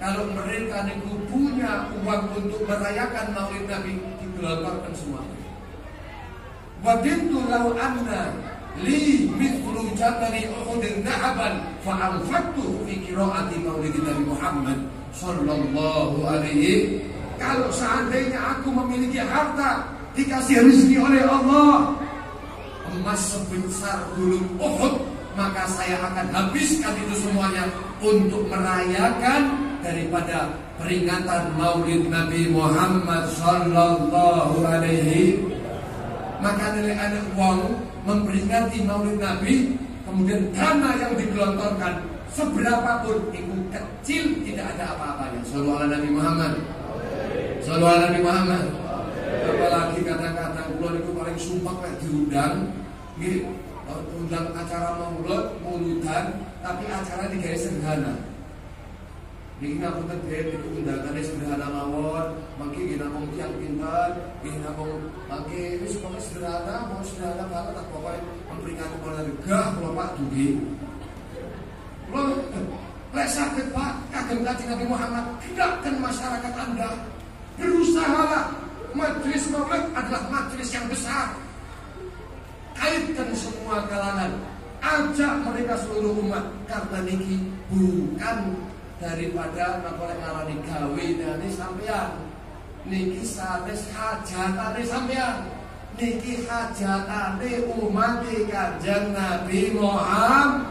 kalau mereka niku punya uang untuk merayakan Maulid Nabi digelontorkan semua. Wadintu law anna li mithlu jabali Uhudin dhahaban fa anfaqtuhu fi qiraati Maulid Nabi Muhammad sallallahu alaihi. Kalau seandainya aku memiliki harta dikasih rezeki oleh Allah emas sebesar gunung Uhud, maka saya akan habiskan itu semuanya untuk merayakan daripada peringatan Maulid Nabi Muhammad sallallahu alaihi. Maka nilai anak uang memperingati Maulid Nabi, kemudian dana yang digelontorkan seberapapun itu kecil, tidak ada apa-apanya. Sallallahu alaihi Nabi Muhammad. Sallallahu alaihi Nabi Muhammad. Apalagi kadang-kadang kula niku paling sumpah lek diundang nggih, undang acara mauludan, tapi acara digawe sederhana. Niki ngapunten nggih, niku undangane sederhana mawon, mangke nggih namung tiyang pinter, nggih namung mangke wis pokoke sederhana, mau sederhana banget tak pokoke memperingati Maulid gah kula Pak dugi. Kula lek saged Pak kagem Kanjeng Nabi Muhammad, gerakkan masyarakat Anda. Berusahalah. Majelis Maulid adalah majelis yang besar. Kaitkan semua kalangan, ajak mereka seluruh umat, karena niki bukan daripada nakolek ngarani gawe dari sampean. Niki sanes hajatane sampean. Niki hajatane umat Kanjeng Nabi Muhammad.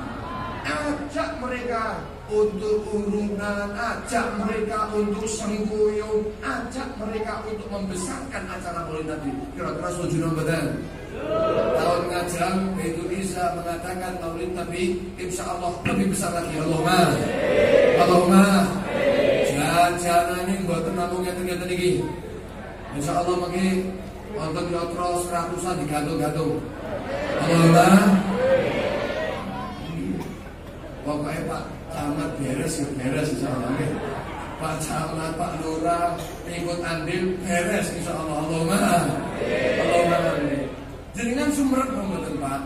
Ajak mereka untuk urunan, ajak mereka untuk sengkuyung, ajak mereka untuk membesarkan acara Maulid Nabi. Kira-kira setuju mboten? Tahun ngajang Baitul Isa mengatakan Maulid Nabi insya Allah lebih besar lagi. Allahumma jajanane mboten namung ngeten-ngeten iki. Insya Allah mengki wonten yatra 100-an digantung-gantung. Allahumma. Pokoknya Pak Camat beres ya beres insyaallah. Pak Camat, Pak Lurah ikut andil beres insyaallah. Allahumma amin. Jenengan sumret mboten Pak?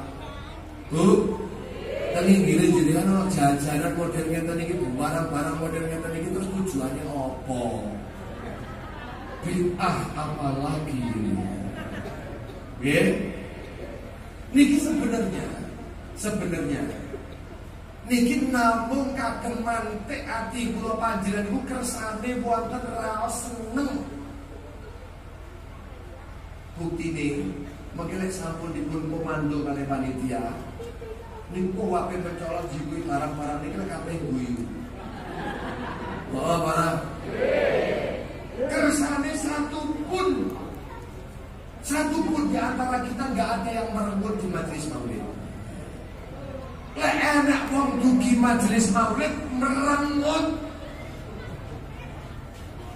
Bu, tadi ngiring jenengan ono jajanan model ngeten iki, barang-barang model ngeten iki terus tujuannya apa? Bid'ah apalagi ini? Nggih. Niki sebenarnya niki namung kagem mantek ati kula panjenengan niku kersane wonten raos seneng. Buktine mengki sampun dipun komando kali panitia niku wape mencolot jikuy barang-barang niki kabeh guyu. Oh, para kersane satu pun di antara kita nggak ada yang merenggut di majelis maulid. Lek enak wong dugi majelis maulid merenggut,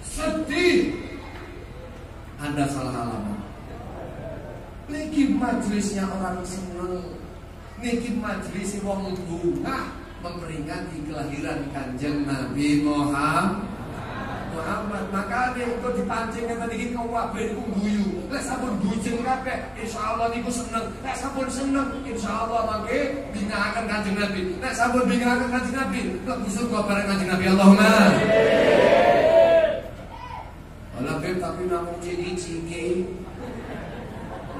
sedih, Anda salah alamat. Niki majelisnya orang seneng, niki majelis wong bunga, memperingati kelahiran Kanjeng Nabi Muhammad. Makanya itu dipancing tadi iki kabeh niku guyu. Lek sampun bujeng kabeh insyaallah niku seneng. Lek sampun seneng insyaallah mangke bingakaken Kanjeng Nabi. Lek sampun bingakaken Kanjeng Nabi, kok busur kok bareng Kanjeng Nabi Allahumma. Ala beb tapi namung ciki-ciki.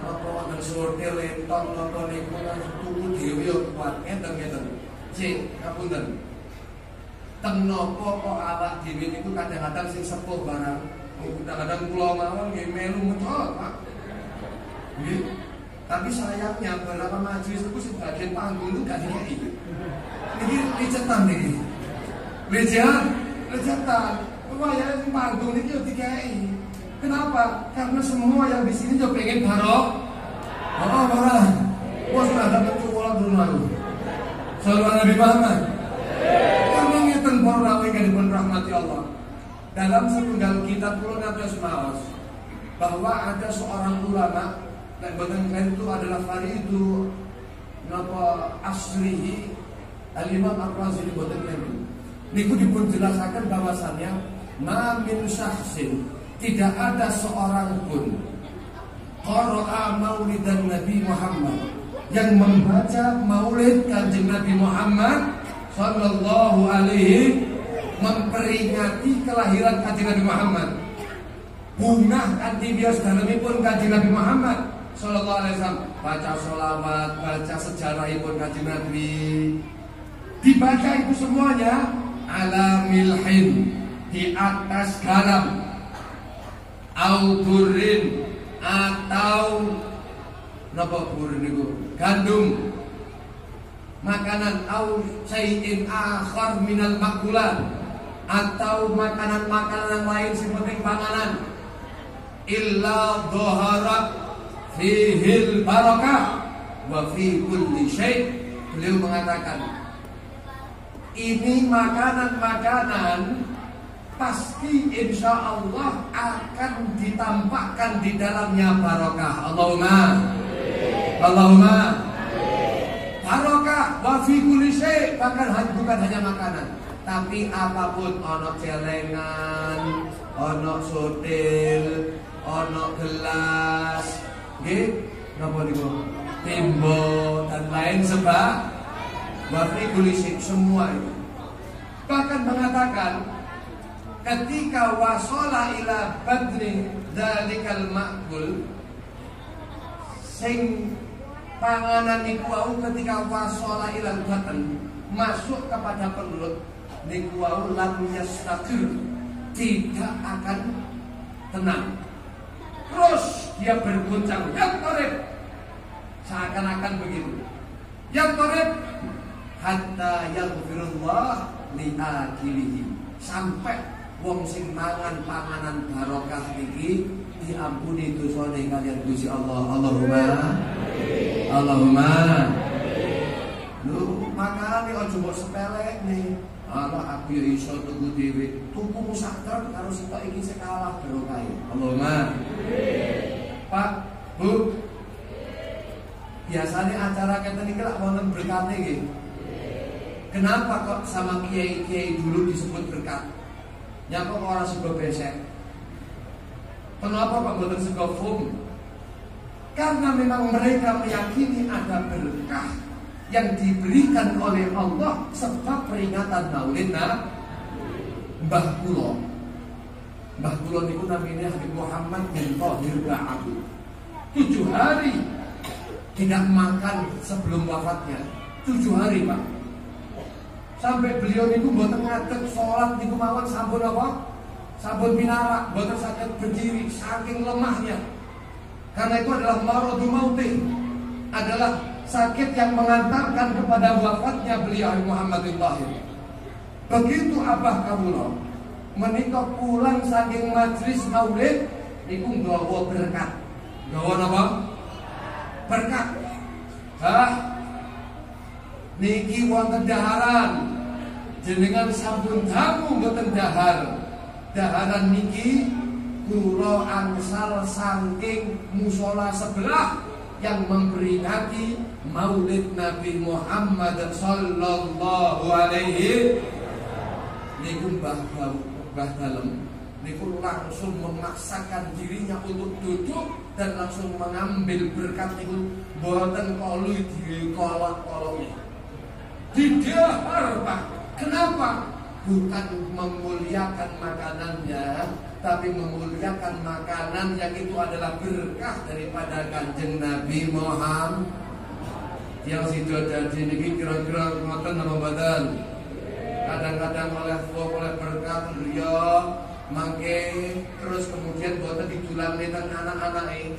Apa wonten hotel enton nonton niku tuku dhewe yo kuat enten-enten. Cek kapunten. Teng nopo kok awak dhewe niku kadang-kadang sing sepuh barang. Kadang-kadang kula mawon nggih melu metot, Pak. Nggih. Tapi sayangnya beberapa majelis itu sebagian panggung itu gak dikai. Niki licetan niki. Licetan. Wayah sing panggung niki yo dikai. Kenapa? Karena semua yang di sini yo pengen barok. Oh, ora. Wes ora dapat kula durung lalu. Sallallahu Nabi Muhammad. Para yang rahmati Allah. Dalam sepenggal kitab kula natos maos bahwa ada seorang ulama dan boten itu adalah faridu napa asrihi al-Imam Ar-Razi boten itu. Niku dipun jelasaken bahwasannya ma min syakhsin, tidak ada seorang pun qara'a maulidan Nabi Muhammad yang membaca maulid Kanjeng Nabi Muhammad sallallahu alaihi memperingati kelahiran Kanjeng Nabi Muhammad. Bungah kanthi bias dalemipun Kanjeng Nabi Muhammad sallallahu alaihi wasallam, baca sholawat, baca sejarahipun Kanjeng Nabi. Dibaca itu semuanya ala milhin, di atas garam, au burin, atau napa burin niku? Gandum. Makanan au syai'in akhar minal makulat, atau makanan-makanan lain sing penting panganan, illa dhaharat fihil barakah wa fi kulli syai'. Beliau mengatakan ini makanan-makanan pasti insya Allah akan ditampakkan di dalamnya barokah. Allahumma barokah wa fi kulli syai', bahkan bukan hanya makanan, tapi apapun, ono celengan, ono sotil, ono gelas, nggih, napa niku? Timbo dan lain sebab wa fi kulli syai', semua itu. Bahkan mengatakan ketika wasala ila badri dzalikal ma'kul, sing panganan niku wau ketika wasala ilal batan, masuk kepada perut niku wau lam yastaqir, tidak akan tenang. Terus dia berguncang, yang qarib, seakan-akan begitu. Yang qarib hatta yaghfirullah li akilihi, sampai wong sing mangan panganan barokah niki diampuni dosane kalian Gusti Allah. Allahumma. Lu makane aja mbok sepelekne. Allah aku ya iso tuku dhewe. Tuku sakter karo sitok iki sing kalah barokah. Allahumma. Pak, Bu. Biasanya acara keten iki lak wonten berkate nggih. Kenapa kok sama kiai-kiai dulu disebut berkat? Nyapa kok ora sego besek? Kenapa kok mboten sego fum? Karena memang mereka meyakini ada berkah yang diberikan oleh Allah sebab peringatan Maulid Mbah Kula. Mbah Kula niku namanya Habib Muhammad bin Thahir Ba'abu. 7 hari tidak makan sebelum wafatnya. 7 hari, Pak. Sampai beliau niku mboten ngadeg salat niku mawon sampun apa? Sampun pinarak, mboten saged berdiri saking lemahnya. Karena itu adalah maradu mauti, adalah sakit yang mengantarkan kepada wafatnya beliau Muhammad bin Thahir. Begitu abah kawula menika pulang saking majelis maulid niku nggawa berkat. Nggawa napa? Berkat. Niki wonten daharan. Jenengan sampun dangu mboten dahar. Daharan niki kula angsal saking musola sebelah yang memperingati Maulid Nabi Muhammad sallallahu alaihi niku Mbah Dalem niku langsung memaksakan dirinya untuk duduk dan langsung mengambil berkat niku mboten kalu dikolak-kolok. Didahar Pak. Kenapa? Bukan memuliakan makanannya, tapi memuliakan makanan yang itu adalah berkah daripada Kanjeng Nabi Muhammad. Yang sido dadi niki kira-kira ngoten napa mboten? Kadang-kadang oleh berkah beliau mangke terus kemudian boten didulangi teng anak-anake.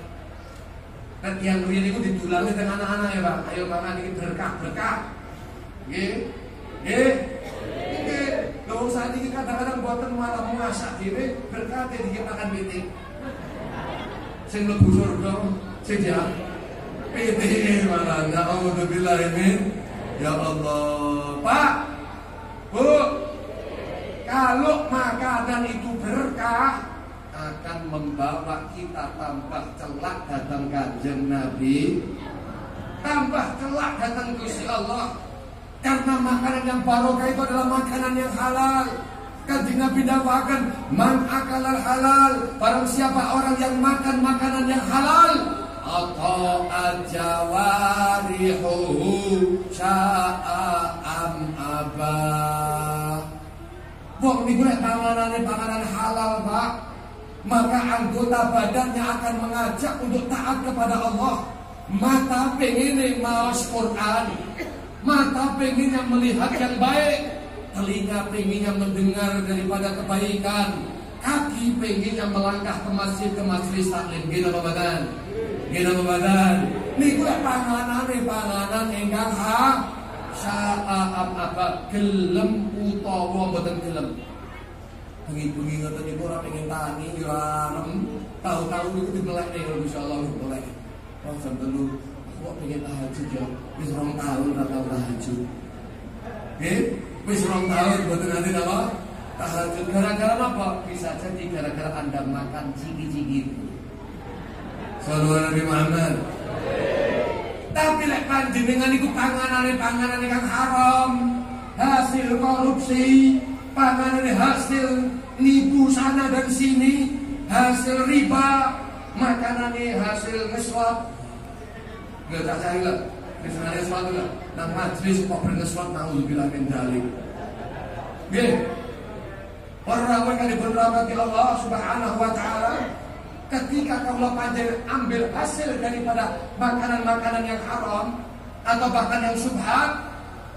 Kan yang riyen niku didulangi teng anak-anak ya, Pak. Ayo mangan iki berkah-berkah. Nggih. Nggih. Nggih. Lho saat ini kadang-kadang boten malah masak dhewe berkah dikit makan pitik. Sing mlebu surga sing ya pitik malah naudzubillah min. Ya Allah. Pak. Bu. Kalau makanan itu berkah akan membawa kita tambah celak datang Kanjeng Nabi, tambah celak datang Gusti Allah. Karena makanan yang barokah itu adalah makanan yang halal. Kanjeng Nabi dakwakan, man akalal halal, barang siapa orang yang makan makanan yang halal, atau ajawarihu sya'am abah. Wong niku nek panganan halal, Pak, maka anggota badannya akan mengajak untuk taat kepada Allah. Mata pengen maos Quran, mata pengennya melihat yang baik, telinga pengennya mendengar daripada kebaikan, kaki pengennya melangkah ke masjid ke majelis taklim. Gini apa badan? Gini apa badan? Niku nek panganan ingkang sa'am apa gelem utawa mboten gelem. Bengi-bengi ngoten niku ora pengen tani yo arem. Tahu-tahu niku dibelekne insyaallah dibelek. Oh jam 3 kok pengen tahajud ya. Wis 2 tahun ora tau tahajud. Nggih, wis 2 tahun mboten nate napa? Tahajud gara-gara apa? Bisa jadi gara-gara Anda makan cigi-cigi itu. Sallallahu Nabi Muhammad. Tapi lek panjenengan iku panganane kang haram, hasil korupsi, panganane hasil nipu sana dan sini, hasil riba, makanane hasil ngeswat. Gak cacah lah, misalnya ngeswat lah, nang majlis kok berngeswat naudzubillah min dzalik. Nggih. Para rawuh kang diberkati Allah Subhanahu wa taala, ketika kamu panjenengan ambil hasil daripada makanan-makanan yang haram atau bahkan yang subhat,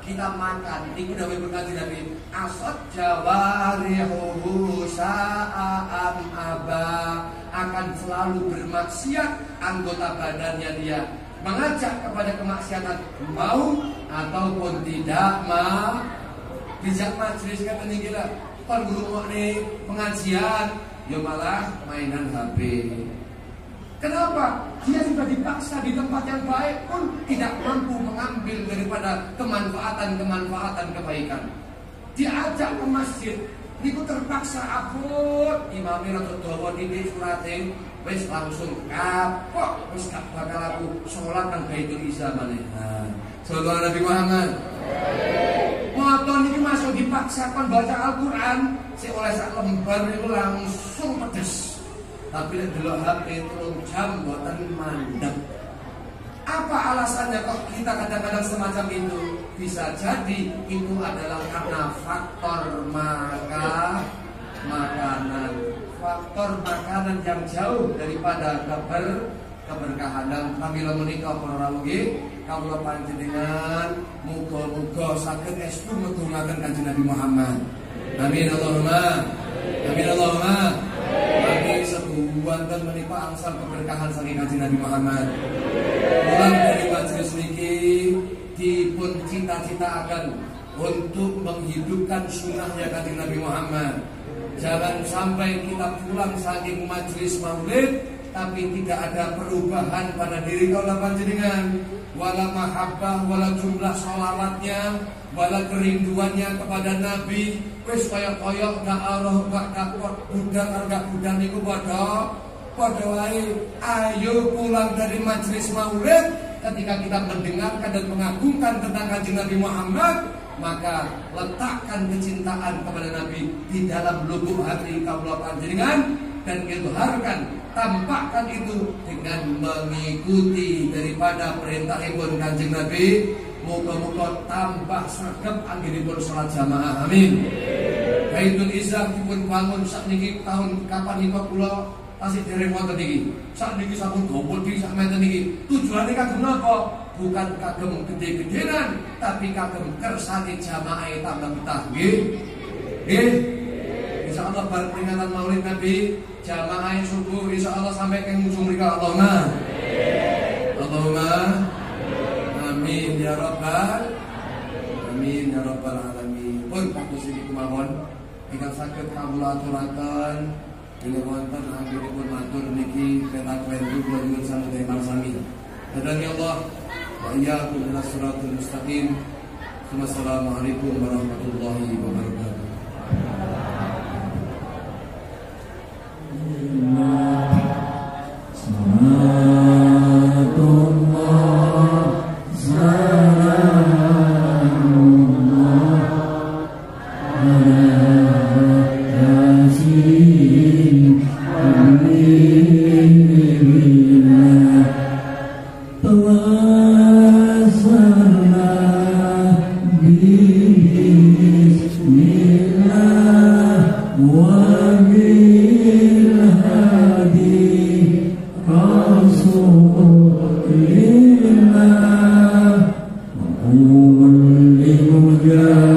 kita makan. Ini dawuh berkati Nabi, asad jawarihu sa'am aba, akan selalu bermaksiat anggota badannya dia, mengajak kepada kemaksiatan mau ataupun tidak mau. Dijak majelis kan ini gila, kon ngrungokne pengajian ya malah mainan HP. Kenapa? Dia sudah dipaksa di tempat yang baik pun tidak mampu mengambil daripada kemanfaatan kebaikan. Diajak ke masjid, niku terpaksa abot imamnya rada dawa niki surate, wis langsung kapok, wis gak bakal aku salat nang Baitul Izza maneh. Sallallahu Nabi Muhammad. Moton niki masuk dipaksakan baca Al-Qur'an, sing oleh sak lembar niku langsung pedes. Tapi nek delok HP 3 jam mboten mandeg. Apa alasannya kok kita kadang-kadang semacam itu? Bisa jadi itu adalah karena faktor makanan. Faktor makanan yang jauh daripada keberkahan. Dan pamila menika para rawuh, kawula panjenengan muga-muga saged estu medungaken Kanjeng Nabi Muhammad. Amin Allahumma. Amin Allahumma. Bagi sebuah menika angsal keberkahan saking Kanjeng Nabi Muhammad. Pulang dari majelis niki dipun cita-citakan untuk menghidupkan sunnahnya Kanjeng Nabi Muhammad. Jangan sampai kita pulang saking majelis maulid tapi tidak ada perubahan pada diri kaula panjenengan, wala mahabbah, wala jumlah sholawatnya, wala kerinduannya kepada Nabi. Wis kaya-kaya gak arah gak budak niku padha Padha wae ayo pulang dari majelis maulid ketika kita mendengarkan dan mengagungkan tentang Kanjeng Nabi Muhammad, maka letakkan kecintaan kepada Nabi di dalam lubuk hati kaula panjenengan dan izharkan, tampakkan itu dengan mengikuti daripada perintahipun Kanjeng Nabi. Muga-muga tambah sregep anggenipun salat jamaah, amin. Baitul Izzah dipun bangun sakniki tahun kapan niku kula tasih dereng wonten iki. Sakniki sampun gompol di sak meten iki. Tujuane kagem napa? Bukan kagem gede-gedenan, tapi kagem kersane jamaah tambah betah nggih. Nggih. Insyaallah bar peringatan Maulid Nabi, jamaah subuh insyaallah sampai ke ujung mriki Allahumma. Allahumma amin ya rabbal amin ya rabbal alamin. Pun kados iki kemawon ingkang saged kawula aturaken dene wonten anggenipun matur niki peta kwentu kula nyuwun sampeyan marsami. Dadang ya Allah wa iyyakum ila siratal mustaqim. Wassalamualaikum warahmatullahi wabarakatuh. Yeah.